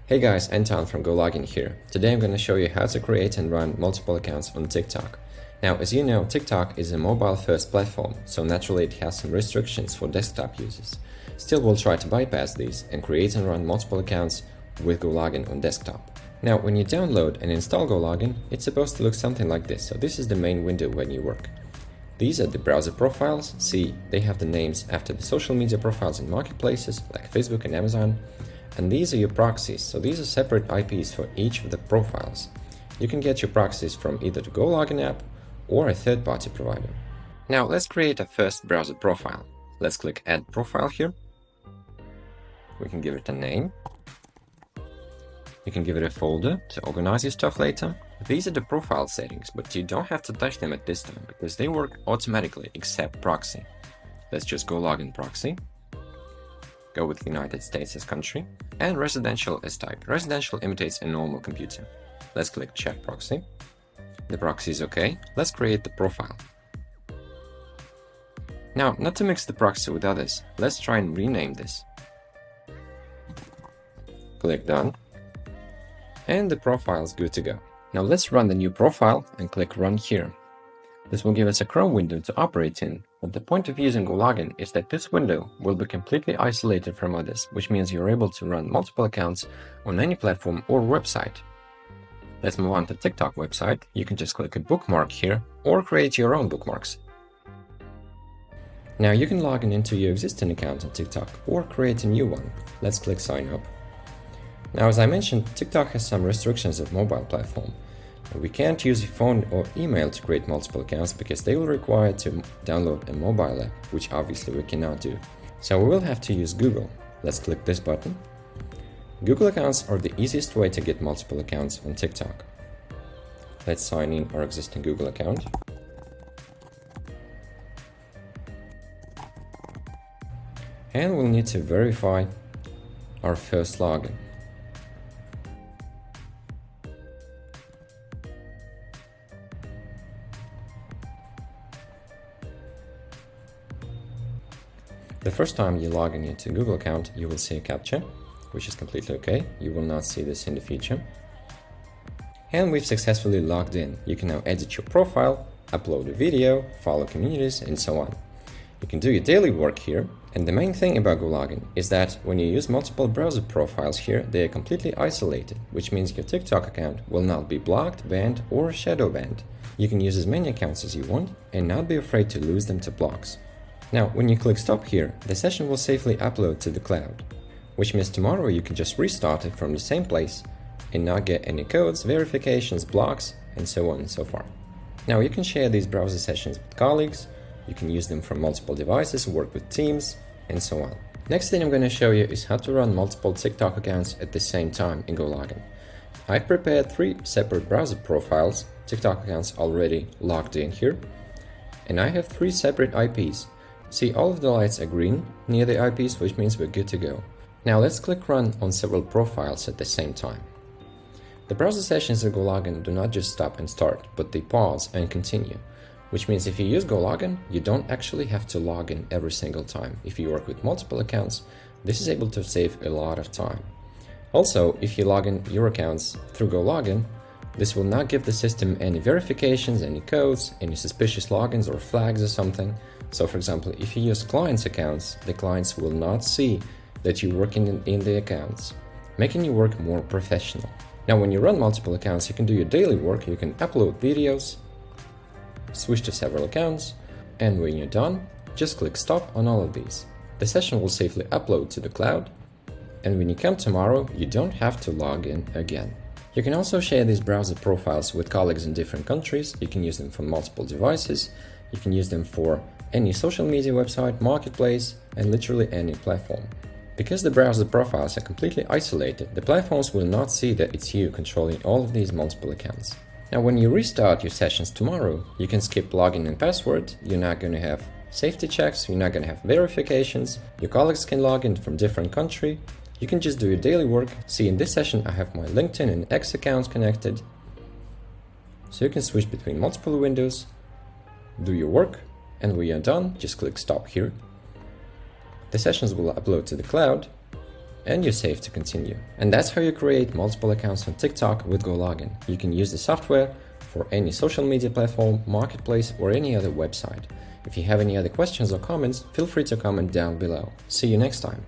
Hey guys, Anton from GoLogin here. Today I'm going to show you how to create and run multiple accounts on TikTok. Now, as you know, TikTok is a mobile-first platform, so naturally it has some restrictions for desktop users. Still, we'll try to bypass these and create and run multiple accounts with GoLogin on desktop. Now, when you download and install GoLogin, it's supposed to look something like this. So this is the main window when you work. These are the browser profiles. See, they have the names after the social media profiles in marketplaces like Facebook and Amazon. And these are your proxies, so these are separate IPs for each of the profiles. You can get your proxies from either the GoLogin app or a third-party provider. Now let's create a first browser profile. Let's click Add Profile here. We can give it a name. You can give it a folder to organize your stuff later. These are the profile settings, but you don't have to touch them at this time because they work automatically except proxy. Let's just GoLogin proxy. Go with United States as country, and residential as type. Residential imitates a normal computer. Let's click Check Proxy. The proxy is OK. Let's create the profile. Now, not to mix the proxy with others, let's try and rename this. Click Done. And the profile is good to go. Now let's run the new profile and click Run here. This will give us a Chrome window to operate in, but the point of using GoLogin is that this window will be completely isolated from others, which means you're able to run multiple accounts on any platform or website. Let's move on to TikTok website. You can just click a bookmark here or create your own bookmarks. Now you can log into your existing account on TikTok or create a new one. Let's click Sign Up. Now, as I mentioned, TikTok has some restrictions of mobile platform. We can't use a phone or email to create multiple accounts because they will require to download a mobile app, which obviously we cannot do. So we will have to use Google. Let's click this button. Google accounts are the easiest way to get multiple accounts on TikTok. Let's sign in our existing Google account. And we'll need to verify our first login. The first time you log into Google account, you will see a CAPTCHA, which is completely okay. You will not see this in the future. And we've successfully logged in. You can now edit your profile, upload a video, follow communities, and so on. You can do your daily work here. And the main thing about GoLogin is that when you use multiple browser profiles here, they are completely isolated, which means your TikTok account will not be blocked, banned, or shadow banned. You can use as many accounts as you want and not be afraid to lose them to blocks. Now, when you click Stop here, the session will safely upload to the cloud, which means tomorrow you can just restart it from the same place and not get any codes, verifications, blocks, and so on and so forth. Now, you can share these browser sessions with colleagues, you can use them from multiple devices, work with teams, and so on. Next thing I'm going to show you is how to run multiple TikTok accounts at the same time in GoLogin. I've prepared 3 separate browser profiles, TikTok accounts already logged in here, and I have 3 separate IPs. See, all of the lights are green near the IPs, which means we're good to go. Now let's click Run on several profiles at the same time. The browser sessions in GoLogin do not just stop and start, but they pause and continue, which means if you use GoLogin, you don't actually have to log in every single time. If you work with multiple accounts, this is able to save a lot of time. Also, if you log in your accounts through GoLogin, this will not give the system any verifications, any codes, any suspicious logins or flags or something. So for example, if you use clients' accounts, the clients will not see that you're working in the accounts, making your work more professional. Now, when you run multiple accounts, you can do your daily work, you can upload videos, switch to several accounts, and when you're done, just click Stop on all of these. The session will safely upload to the cloud, and when you come tomorrow, you don't have to log in again. You can also share these browser profiles with colleagues in different countries. You can use them for multiple devices. You can use them for any social media website, marketplace, and literally any platform. Because the browser profiles are completely isolated, the platforms will not see that it's you controlling all of these multiple accounts. Now, when you restart your sessions tomorrow, you can skip login and password. You're not going to have safety checks, you're not going to have verifications. Your colleagues can log in from different country. You can just do your daily work. See, in this session, I have my LinkedIn and X accounts connected. So you can switch between multiple windows, do your work, and when you're done, just click Stop here. The sessions will upload to the cloud, and you're safe to continue. And that's how you create multiple accounts on TikTok with GoLogin. You can use the software for any social media platform, marketplace, or any other website. If you have any other questions or comments, feel free to comment down below. See you next time.